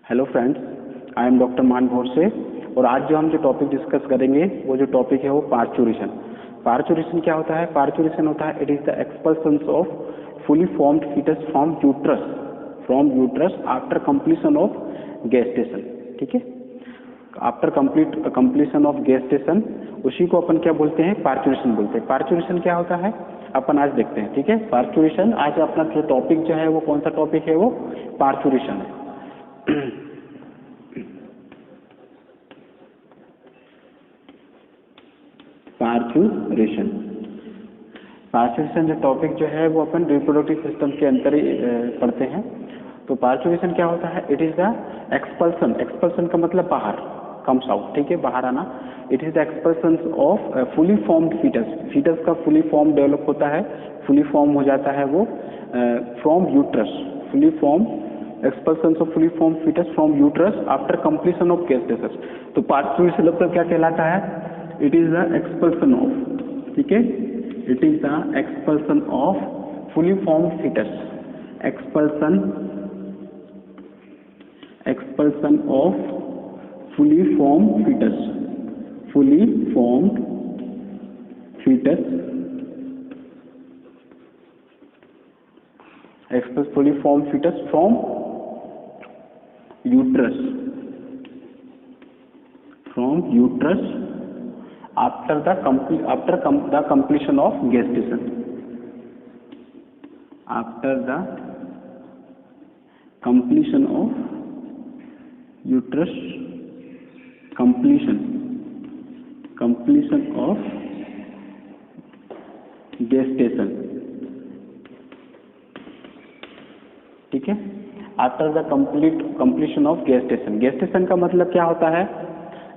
Hello friends, I am doctor मान भोरसे और आज जो हम टॉपिक डिस्कस करेंगे वो जो टॉपिक है वो पार्चुरेशन। पार्चुरेशन क्या होता है? पार्चुरेशन होता है it is the expulsion of fully formed fetus from uterus after completion of gestation. ठीक है, आफ्टर कंप्लीशन ऑफ गेस्टेशन उसी को अपन क्या बोलते हैं? पार्चुरेशन बोलते हैं। पार्चुरेशन क्या होता है अपन आज देखते हैं। ठीक है, पार्चुरेशन आज अपना जो टॉपिक जो है वो कौन सा टॉपिक है? वो पार्चुरेशन है। पार्चुरेशन जो टॉपिक जो है वो अपन रिप्रोडक्टिव सिस्टम के अंतर ही पढ़ते हैं। तो पार्चुरेशन क्या होता है? इट इज द एक्सपल्सन का मतलब बाहर, कम्स आउट। ठीक है, बाहर आना। It is the expulsion of fully formed fetus का फुली फॉर्म डेवलप होता है, फुली फॉर्म हो जाता है वो from uterus. Fully form expulsion of fully form fetus from uterus after completion of gestation. तो पार्चुरेशन मतलब क्या कहलाता है? It is the expulsion of, ठीक है, it is the expulsion of fully formed fetus. Expulsion of fully formed fetus from uterus after the completion of gestation. After the completion of uterus completion of gestation. ठीक है, after the completion of gestation. Gestation का मतलब क्या होता है?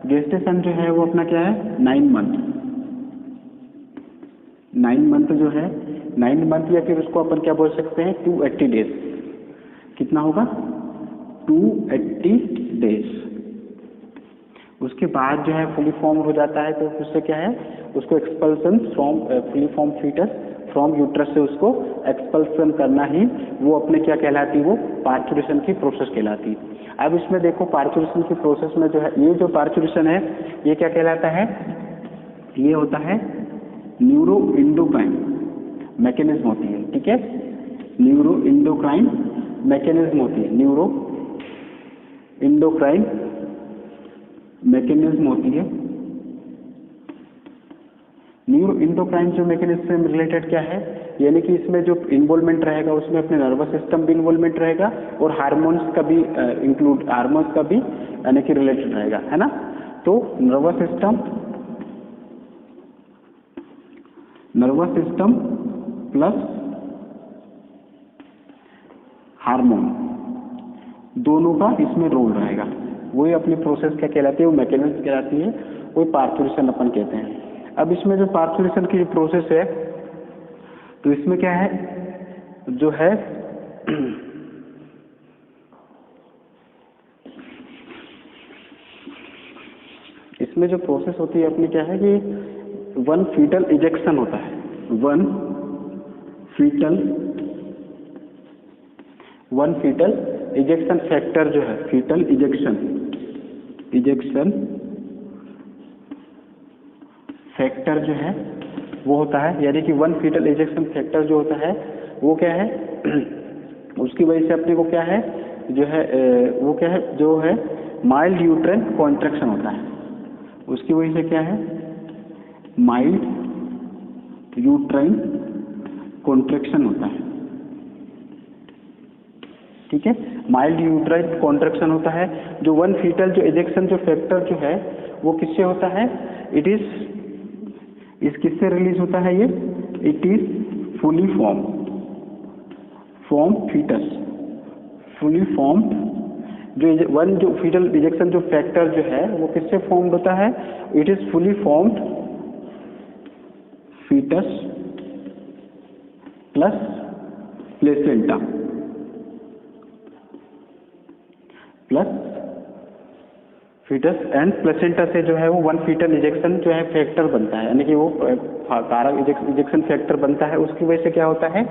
Gestation जो है वो अपना क्या है? 9 मंथ जो है 9 मंथ, या फिर उसको अपन क्या बोल सकते हैं? 280 डेज। कितना होगा? 280 डेज। उसके बाद जो है फुली फॉर्म हो जाता है, तो उससे क्या है? उसको expulsion from fully form fetus from uterus से उसको एक्सपल्सन करना ही वो अपने क्या कहलाती है? वो पार्चुरेशन की प्रोसेस कहलाती है। अब इसमें देखो, पार्चुरेशन की प्रोसेस में जो है ये जो पार्चुरेशन है ये क्या कहलाता है? ये होता है न्यूरो इंडोक्राइन मैकेनिज्म होती है। ठीक है, न्यूरो इंडोक्राइन मैकेनिज्म होती है, न्यूरो इंडोक्राइन मैकेनिज्म होती है। न्यूरो इंडोक्राइन जो मैकेनिज्म से रिलेटेड क्या है? यानी कि इसमें जो इन्वॉल्वमेंट रहेगा उसमें अपने नर्वस सिस्टम भी इन्वॉल्वमेंट रहेगा और हार्मोन्स का भी हार्मोन्स का भी यानी कि रिलेटेड रहेगा, है ना। तो नर्वस सिस्टम प्लस हार्मोन दोनों का इसमें रोल रहेगा। वही अपनी प्रोसेस क्या कहलाती है? वो मैकेनिज्म कहलाती है, वही पार्चुरेशन अपन कहते हैं। अब इसमें जो पार्चुरेशन की प्रोसेस है तो इसमें क्या है जो है इसमें जो प्रोसेस होती है अपनी क्या है कि वन फीटल इजेक्शन होता है। वन फीटल इजेक्शन फैक्टर जो है, फीटल इजेक्शन फैक्टर जो है वो होता है, यानी कि वन फीटल इजेक्शन फैक्टर जो होता है वो क्या है? उसकी वजह से अपने को क्या है जो है वो क्या है जो है माइल्ड यूट्राइन कॉन्ट्रैक्शन होता है। उसकी वजह से क्या है? माइल्ड यूट्राइन कॉन्ट्रैक्शन होता है। ठीक है, माइल्ड यूट्राइन कॉन्ट्रैक्शन होता है। जो वन फीटल जो इजेक्शन जो फैक्टर जो है वो किससे होता है? इट इज किससे रिलीज होता है ये? It is fully form fetus. Fully formed जो फीटल इजेक्शन जो फैक्टर जो है वो किससे फॉर्म्ड होता है? It is fully formed fetus plus fetus and placenta से जो है वो 1 फीटल इजेक्शन जो है फैक्टर बनता है, यानी कि वो कारक इजेक्शन फैक्टर बनता है। उसकी वजह से क्या होता है,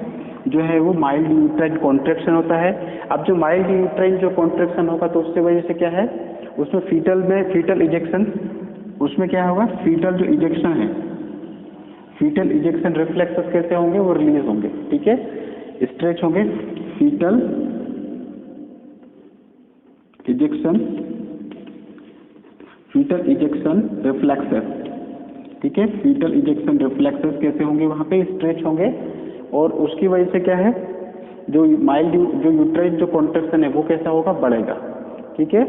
जो है वो माइल्ड यूट्राइन कॉन्ट्रैक्शन होता है। अब जो माइल्ड यूट्राइन जो कॉन्ट्रैक्शन होगा तो उससे वजह से क्या है, उसमें फीटल इजेक्शन, उसमें क्या होगा, फीटल जो इजेक्शन है, फीटल इजेक्शन रिफ्लेक्सेस कैसे होंगे, वो रिलीज होंगे, ठीक है, स्ट्रेच होंगे। फीटल इजेक्शन रिफ्लेक्सेस, ठीक है, फीटल इजेक्शन रिफ्लेक्सेस कैसे होंगे, वहां पे स्ट्रेच होंगे। और उसकी वजह से क्या है, जो माइल्ड जो यूट्राइन जो कॉन्ट्रैक्शन है वो कैसा होगा, बढ़ेगा, ठीक है।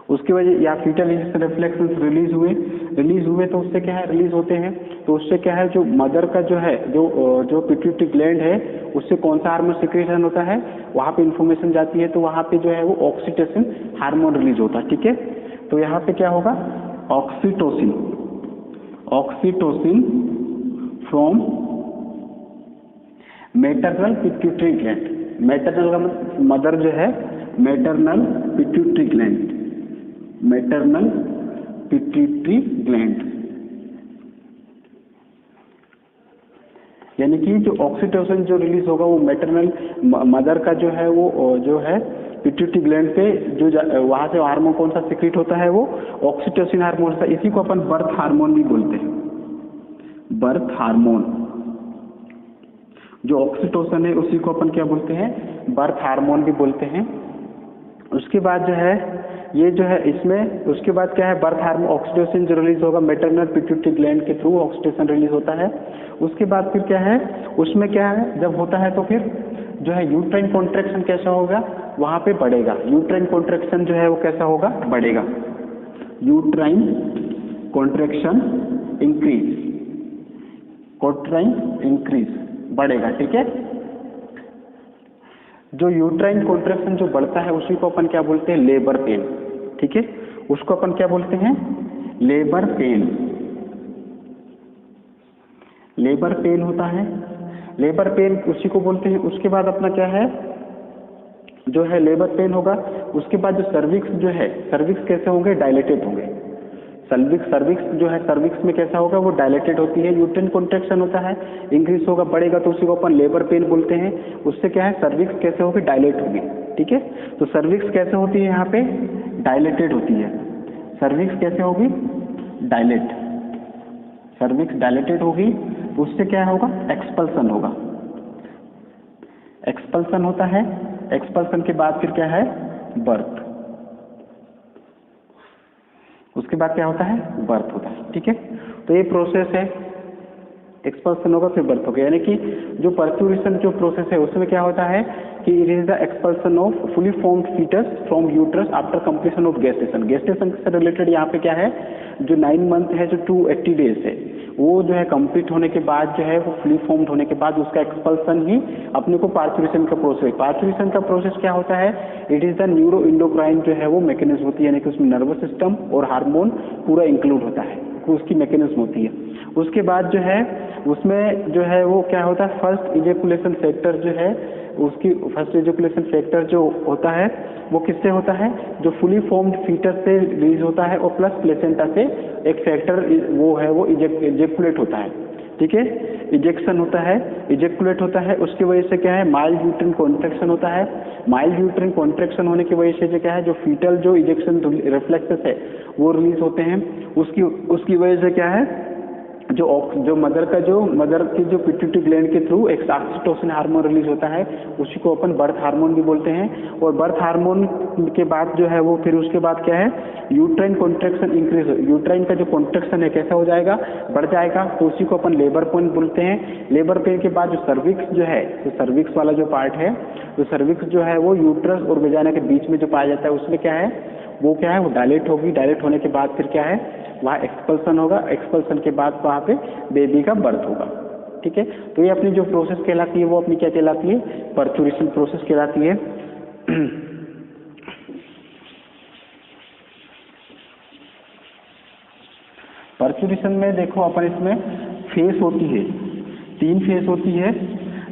उसकी वजह या फीटल इजेक्शन रिफ्लेक्सेस रिलीज हुए तो उससे क्या है, रिलीज होते हैं तो उससे क्या है, जो मदर का जो है जो पिट्यूटरी ग्लैंड है उससे कौन सा हार्मोन सिक्रेशन होता है, वहां पे इंफॉर्मेशन जाती है, तो वहां पे जो है वो ऑक्सीटोसिन हार्मोन रिलीज होता है, ठीक है। तो यहाँ पे क्या होगा, oxytocin from maternal pituitary gland. Maternal का मतलब मदर जो है, मैटरनल पिट्यूटरी ग्लैंड, यानी कि जो ऑक्सीटोसिन जो रिलीज होगा वो मैटरनल मदर का जो है वो जो है पिट्यूटरी ग्लैंड पे जो वहां से हार्मोन कौन सा सिक्रीट होता है, वो ऑक्सीटोसिन हार्मोन होता है। इसी को अपन बर्थ हार्मोन भी बोलते हैं, बर्थ हार्मोन। जो ऑक्सीटोसिन है उसी को अपन क्या बोलते हैं, बर्थ हार्मोन भी बोलते हैं। उसके बाद जो है ये जो है इसमें, उसके बाद क्या है, बर्थ हार्मोन ऑक्सीटोसिन जो रिलीज होगा मैटरनल पिट्यूटरी ग्लैंड के थ्रू ऑक्सीटोसिन रिलीज होता है। उसके बाद फिर क्या है, उसमें क्या है, जब होता है तो फिर जो है यूट्राइन कॉन्ट्रैक्शन कैसा होगा, वहां पे बढ़ेगा। यूट्राइन कॉन्ट्रैक्शन जो है वो कैसा होगा, बढ़ेगा। यूट्राइन कॉन्ट्रैक्शन इंक्रीज बढ़ेगा, ठीक है। जो यूट्राइन कॉन्ट्रैक्शन जो बढ़ता है उसी को अपन क्या बोलते हैं, लेबर पेन, ठीक है। उसको अपन क्या बोलते हैं, लेबर पेन होता है, लेबर पेन उसी को बोलते हैं। उसके बाद अपना क्या है, जो है लेबर पेन होगा। उसके बाद जो सर्विक्स जो है, सर्विक्स कैसे होंगे, डायलेटेड होंगे। सर्विक्स जो है, सर्विक्स में कैसा होगा, वो डायलेटेड होती है। यूट्राइन कॉन्ट्रैक्शन होता है, इंक्रीज होगा, बढ़ेगा, तो उसी को अपन लेबर पेन बोलते हैं। उससे क्या है, सर्विक्स कैसे होगी, डायलेट होगी, ठीक है। तो सर्विक्स कैसे होती है, यहाँ पे डायलेटेड होती है। सर्विक्स कैसे होगी, डायलेट, सर्विक्स डायलेटेड होगी, तो उससे क्या होगा, एक्सपल्सन होगा। एक्सपल्सन होता है, एक्सपल्सन के बाद फिर क्या है, बर्थ। उसके बाद क्या होता है, बर्थ होता है, ठीक है। तो ये प्रोसेस है, एक्सपल्सन होगा फिर बर्थ होगा। यानी कि जो पर्क्यूरेशन जो प्रोसेस है उसमें क्या होता है कि it is the expulsion of fully formed fetus from uterus after completion of gestation. Gestation से रिलेटेड यहाँ पे क्या है, जो 9 मंथ है, जो 280 डेज है, वो जो है कंप्लीट होने के बाद जो है वो फुली फॉर्म्ड होने के बाद उसका एक्सपल्सन ही अपने को पार्क्यूरेशन का प्रोसेस। पार्क्यूरेशन का प्रोसेस क्या होता है, it is the neuro endocrine जो है वो मैकेनिज्म होती है, यानी कि उसमें नर्वस सिस्टम और हार्मोन पूरा इंक्लूड होता है, उसकी मैकेनिज्म होती है। उसके बाद जो है उसमें जो है वो क्या होता है, फर्स्ट इजेकुलेशन फैक्टर जो है, उसकी फर्स्ट इजेकुलेशन फैक्टर जो होता है वो किससे होता है, जो फुली फॉर्म्ड फीटस से रिलीज होता है, और प्लस प्लेसेंटा से एक फैक्टर वो है वो इजेकुलेट होता है, ठीक है। इजेक्शन होता है, इजेकुलेट होता है। उसकी वजह से क्या है, माइल्ड यूट्राइन कॉन्ट्रैक्शन होता है। माइल्ड यूट्राइन कॉन्ट्रैक्शन होने की वजह से जो क्या है, जो फीटल जो इजेक्शन रिफ्लेक्सेस है वो रिलीज होते हैं। उसकी वजह से क्या है, जो मदर की जो पिट्यूटरी ग्लैंड के थ्रू एक ऑक्सीटोसिन हार्मोन रिलीज होता है, उसी को अपन बर्थ हार्मोन भी बोलते हैं। और बर्थ हार्मोन के बाद जो है वो फिर उसके बाद क्या है, यूट्राइन कॉन्ट्रैक्शन इंक्रीज, यूट्राइन का जो कॉन्ट्रैक्शन है कैसा हो जाएगा, बढ़ जाएगा, तो उसी को अपन लेबर पेन बोलते हैं। लेबर पेन के बाद जो सर्विक्स जो है, तो सर्विक्स वाला जो पार्ट है, तो सर्विक्स जो है वो यूट्रस और वेजाइना के बीच में जो पाया जाता है, उसमें क्या है, वो क्या है, वो डायलेट होगी। डायलेट होने के बाद फिर क्या है, वहाँ एक्सपल्सन होगा। एक्सपल्सन के बाद वहाँ पे बेबी का बर्थ होगा, ठीक है। तो ये अपनी जो प्रोसेस कहलाती है वो अपनी क्या कहलाती है, पर्क्यूरेशन प्रोसेस कहलाती है। पर्क्यूरेशन में देखो अपन इसमें फेस होती है, 3 फेस होती है,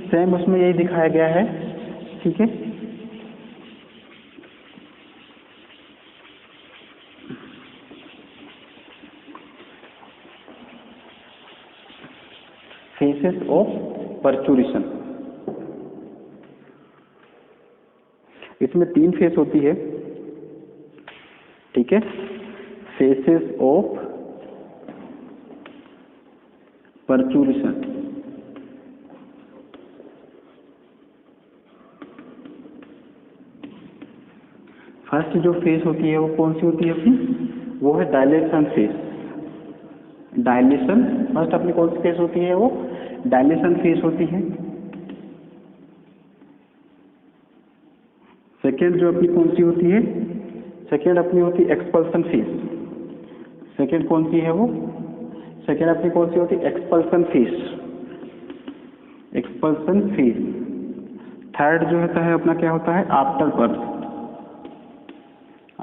सेम उसमें यही दिखाया गया है, ठीक है। Phases of parturition. इसमें 3 फेस होती है, ठीक है। Phases of parturition. फर्स्ट जो फेस होती है वो कौन सी होती है अपनी, वो है डायलेशन फेस। डायलेशन फर्स्ट अपनी कौन सी फेस होती है, वो डायलेशन फेस होती है। सेकेंड जो अपनी कौन सी होती है, सेकेंड अपनी होती है एक्सपल्सन फेस। सेकेंड कौन सी है वो, सेकेंड अपनी कौन सी होती है, expulsion face, expulsion face. Third जो होता है अपना क्या होता है, आफ्टर बर्थ,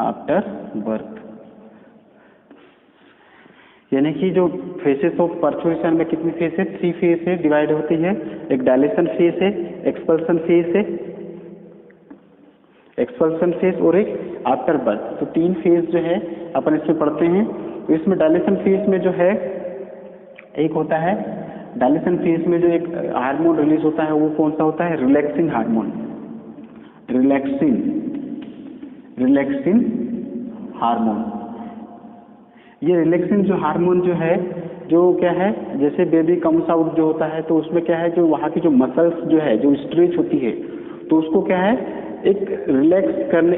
आफ्टर बर्थ। यानी कि जो फेसेस ऑफ परचुरेशन में कितनी फेस है, 3 फेस है, डिवाइड होती है। एक डायलेशन फेस है, एक्सपल्सन फेस है, एक्सपल्सन फेस और एक आफ्टर बर्थ। तो 3 फेस जो है अपन इसमें पढ़ते हैं। तो इसमें डायलेशन फेस में जो है एक होता है, डायलेशन फेस में जो एक हार्मोन रिलीज होता है वो कौन सा होता है, relaxing hormone, relaxing, relaxing hormone. ये रिलैक्सिंग जो हार्मोन जो है, जो क्या है, जैसे बेबी कम्स आउट जो होता है तो उसमें क्या है, जो वहाँ की जो मसल्स जो है जो स्ट्रेच होती है तो उसको क्या है, एक रिलैक्स करने,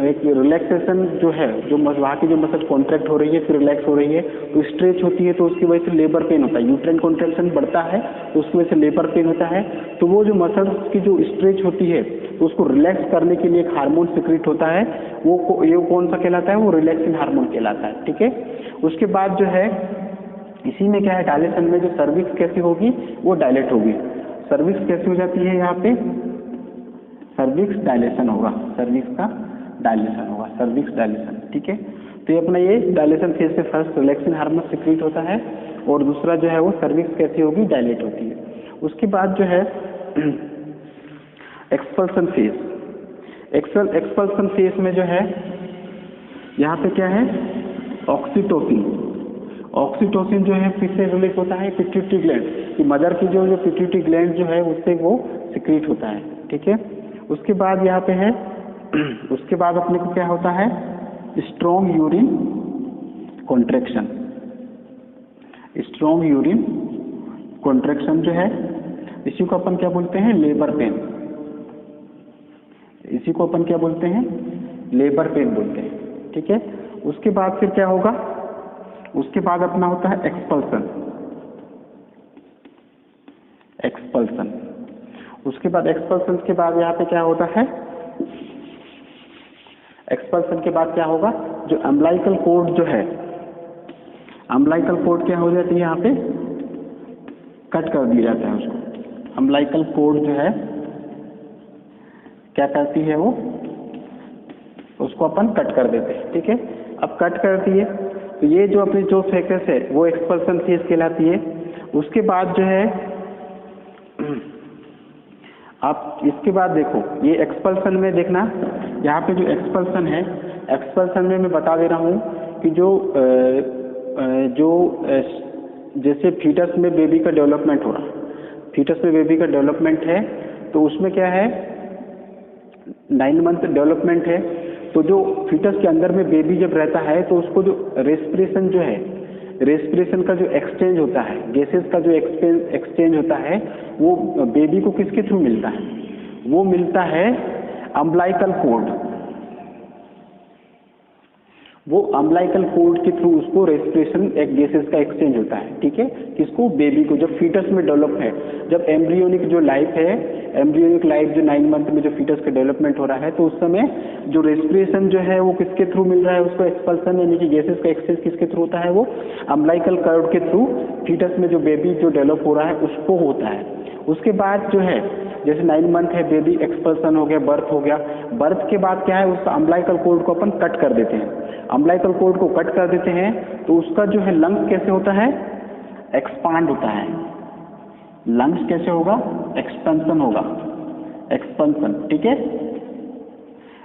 एक रिलैक्सेशन जो है, जो वहाँ की जो मसल कॉन्ट्रैक्ट हो रही है फिर रिलैक्स हो रही है तो स्ट्रेच होती है, तो उसकी वजह से लेबर पेन होता है। यूट्राइन कॉन्ट्रैक्शन बढ़ता है तो उसकी वजह से लेबर पेन होता है। तो वो जो मसल्स की जो स्ट्रेच होती है तो उसको रिलैक्स करने के लिए एक हार्मोन सिक्रीट होता है, वो ये कौन सा कहलाता है, वो रिलैक्सिंग हार्मोन कहलाता है, ठीक है। उसके बाद जो है इसी में क्या है, डायलेशन में जो सर्विक्स कैसी होगी, वो डायलेट होगी। सर्विक्स कैसी हो जाती है, यहाँ पे सर्विक्स डायलेशन होगा, सर्विक्स का डायलेशन होगा, सर्विक्स डायलेशन, ठीक है। तो ये अपना ये डायलेशन फेज से फर्स्ट रिलैक्सिंग हार्मोन सिक्रीट होता है और दूसरा जो है वो सर्विक्स कैसी होगी, डायलेट होती है। उसके बाद जो है एक्सपल्सन फेज। एक्सपल्सन फेज में जो है यहाँ पे क्या है, ऑक्सीटोसिन। ऑक्सीटोसिन जो है किससे रिलीज होता है, पिट्यूटरी ग्लैंड की, मदर की जो पिट्यूटरी ग्लैंड जो है उससे वो सिक्रीट होता है, ठीक है। उसके बाद यहाँ पे है उसके बाद अपने को क्या होता है, strong urine contraction. Strong urine contraction जो है इसी को अपन क्या बोलते हैं, लेबर पेन। इसी को अपन क्या बोलते हैं, लेबर पेन बोलते हैं, ठीक है। उसके बाद फिर क्या होगा, उसके बाद अपना होता है एक्सपल्सन, एक्सपल्सन। उसके बाद एक्सपल्सन के बाद यहाँ पे क्या होता है, एक्सपल्सन के बाद क्या होगा, जो अम्बिलिकल कॉर्ड जो है, अम्बिलिकल कॉर्ड क्या हो जाती है, यहाँ पे कट कर दिया जाता है उसको। अम्बिलिकल कॉर्ड जो है क्या करती है, वो उसको अपन कट कर देते हैं, ठीक है। अब कट कर दिए तो ये जो अपनी जो फेकस है वो एक्सपल्सन फेज कहलाती है। उसके बाद जो है आप इसके बाद देखो, ये एक्सपल्सन में देखना, यहाँ पे जो एक्सपल्सन है, एक्सपल्सन में मैं बता दे रहा हूँ कि जैसे फीटस में बेबी का डेवलपमेंट हो रहा है, फीटस में बेबी का डेवलपमेंट है तो उसमें क्या है, 9 मंथ डेवलपमेंट है। तो जो फीटस के अंदर में बेबी जब रहता है तो उसको जो रेस्पिरेशन जो है, रेस्पिरेशन का जो एक्सचेंज होता है, गैसेस का जो एक्सचेंज होता है, वो बेबी को किसके थ्रू मिलता है, वो मिलता है अम्बिलिकल कॉर्ड। वो अम्बिलिकल कॉर्ड के थ्रू उसको रेस्पिरेशन एक गैसेस का एक्सचेंज होता है, ठीक है। किसको, बेबी को, जब फीटस में डेवलप है, जब एम्ब्रियोनिक जो लाइफ है, एम्ब्रियोनिक लाइफ जो 9 मंथ में जो फीटस का डेवलपमेंट हो रहा है तो उस समय जो रेस्पिरेशन जो है वो किसके थ्रू मिल रहा है, उसको एक्सपल्सन यानी कि गैसेस का एक्सचेंज किसके थ्रू होता है, वो अम्बिलिकल कॉर्ड के थ्रू फीटस में जो बेबी जो डेवलप हो रहा है उसको होता है। उसके बाद जो है जैसे 9 मंथ है, बेबी एक्सपल्सन हो गया, बर्थ हो गया, बर्थ के बाद क्या है, उसका अम्बिलिकल कॉर्ड को अपन कट कर देते हैं। अम्बिलिकल कॉर्ड को कट कर देते हैं तो उसका जो है लंग्स कैसे होता है, एक्सपांड होता है। लंग्स कैसे होगा, एक्सपेंशन होगा, एक्सपेंशन, ठीक है।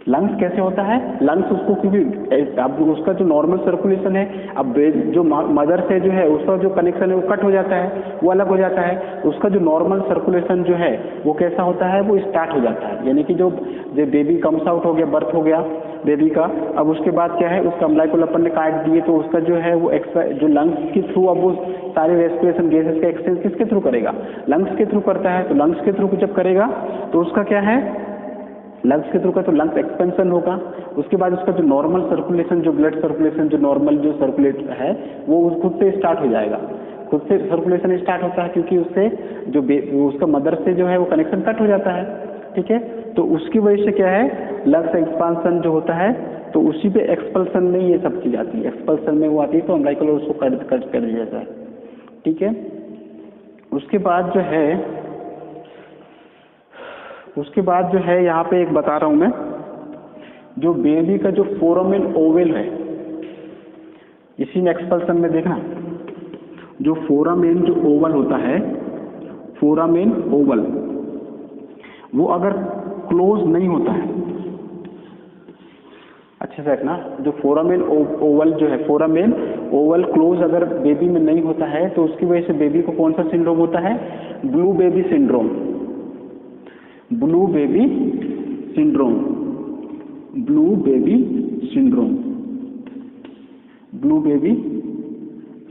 लंग्स कैसे होता है, लंग्स उसको क्योंकि अब उसका जो नॉर्मल सर्कुलेशन है, अब जो मदर से जो है उसका जो कनेक्शन है वो कट हो जाता है, वो अलग हो जाता है, उसका जो नॉर्मल सर्कुलेशन जो है वो कैसा होता है, वो स्टार्ट हो जाता है। यानी कि जो बेबी कम्स आउट हो गया, बर्थ हो गया बेबी का, अब उसके बाद क्या है, उसका अम्लाई को अपन ने काट दिए, तो उसका जो है वो एक्स्ट्रा जो लंग्स के थ्रू अब वो सारे रेस्पिरेशन गैसेस का एक्सचेंज किसके थ्रू करेगा, लंग्स के थ्रू करता है। तो लंग्स के थ्रू जब करेगा तो उसका क्या है, लंग्स के थ्रू का तो लंग्स एक्सपेंशन होगा। उसके बाद उसका जो नॉर्मल सर्कुलेशन, जो ब्लड सर्कुलेशन जो नॉर्मल जो सर्कुलेट है वो खुद से स्टार्ट हो जाएगा, खुद से सर्कुलेशन स्टार्ट होता है, क्योंकि उससे जो उसका मदर से जो है वो कनेक्शन कट हो जाता है, ठीक है। तो उसकी वजह से क्या है, लंग्स एक्सपांसन जो होता है, तो उसी पे एक्सपल्सन में ये सब चीज आती है, एक्सपल्सन में वो आती है, तो अम्लाइकल उसको कट कर दिया जाता है, ठीक है। उसके बाद जो है यहाँ पे एक बता रहा हूं मैं, जो बेबी का जो फोरामेन ओवल है, इसी में एक्सपल्सन में देखना, जो फोरामेन जो ओवल होता है, फोरामेन ओवल, वो अगर क्लोज नहीं होता है, अच्छे से रखना, जो फोरामेन ओवल जो है, फोरामेन ओवल क्लोज अगर बेबी में नहीं होता है, तो उसकी वजह से बेबी को कौन सा सिंड्रोम होता है, blue baby syndrome, blue baby syndrome, blue baby syndrome, blue baby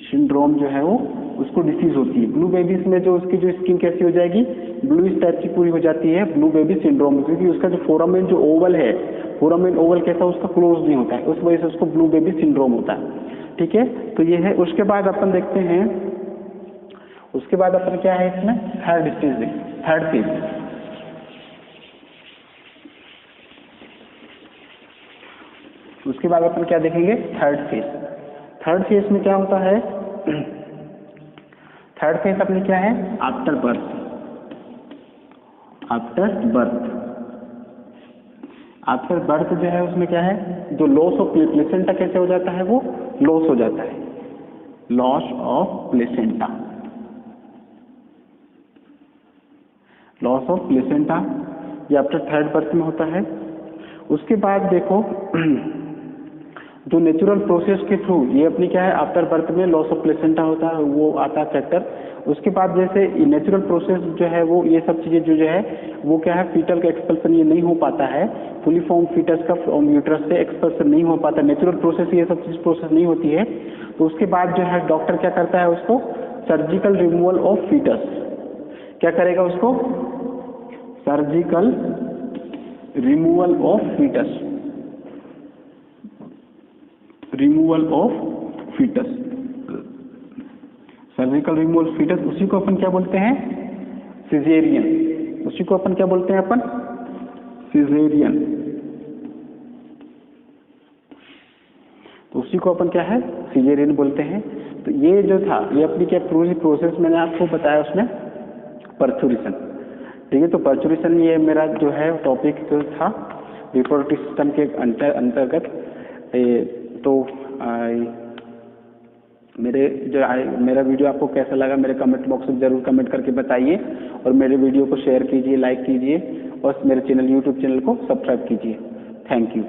syndrome जो है वो उसको डिसीज होती है। ब्लू बेबीज में जो उसकी जो स्किन कैसी हो जाएगी, ब्लू टाइप की पूरी हो जाती है, ब्लू बेबी सिंड्रोम, क्योंकि उसका जो फोरामेन जो ओवल है, फोरामेन ओवल कैसा उसका क्लोज नहीं होता है, उस वजह से उसको ब्लू बेबी सिंड्रोम होता है, ठीक है। तो ये है। उसके बाद अपन देखते हैं, उसके बाद अपन क्या है इसमें, थर्ड स्टेज, थर्ड फेज। उसके बाद अपन क्या देखेंगे, थर्ड फेज। थर्ड फेज में क्या होता है, थर्ड फेज अपने क्या है, after birth, after birth, after birth जो है उसमें क्या है, जो लॉस ऑफ प्लेसेंटा कैसे हो जाता है, वो लॉस हो जाता है, loss of placenta, loss of placenta, ये आफ्टर थर्ड बर्थ में होता है। उसके बाद देखो जो नेचुरल प्रोसेस के थ्रू ये अपनी क्या है, आफ्टर बर्थ में लॉस ऑफ प्लेसेंटा होता है, वो आता है चैप्टर। उसके बाद जैसे नेचुरल प्रोसेस जो है वो ये सब चीजें जो है वो क्या है, फीटल का एक्सपल्सन ये नहीं हो पाता है, फुली फॉर्म फीटस का फ्रॉम यूट्रस से एक्सपल्सन नहीं हो पाता, नेचुरल प्रोसेस ये सब चीज प्रोसेस नहीं होती है। तो उसके बाद जो है डॉक्टर क्या करता है, उसको सर्जिकल रिमूवल ऑफ फीटस, क्या करेगा उसको, surgical removal of fetus, removal of fetus, surgical removal fetus, उसी को अपन क्या बोलते हैं, सिजेरियन, उसी को अपन क्या बोलते हैं, अपन सिजेरियन, तो उसी को अपन क्या है, सिजेरियन बोलते हैं। तो ये जो था ये अपनी क्या पूरी प्रोसेस मैंने आपको बताया, उसमें परचुरेशन, ठीक है। तो परचुरेशन ये मेरा जो है टॉपिक जो था रिप्रोडक्टिव सिस्टम के अंतर्गत। तो मेरा वीडियो आपको कैसा लगा, मेरे कमेंट बॉक्स में जरूर कमेंट करके बताइए, और मेरे वीडियो को शेयर कीजिए, लाइक कीजिए, और मेरे चैनल यूट्यूब चैनल को सब्सक्राइब कीजिए। Thank you.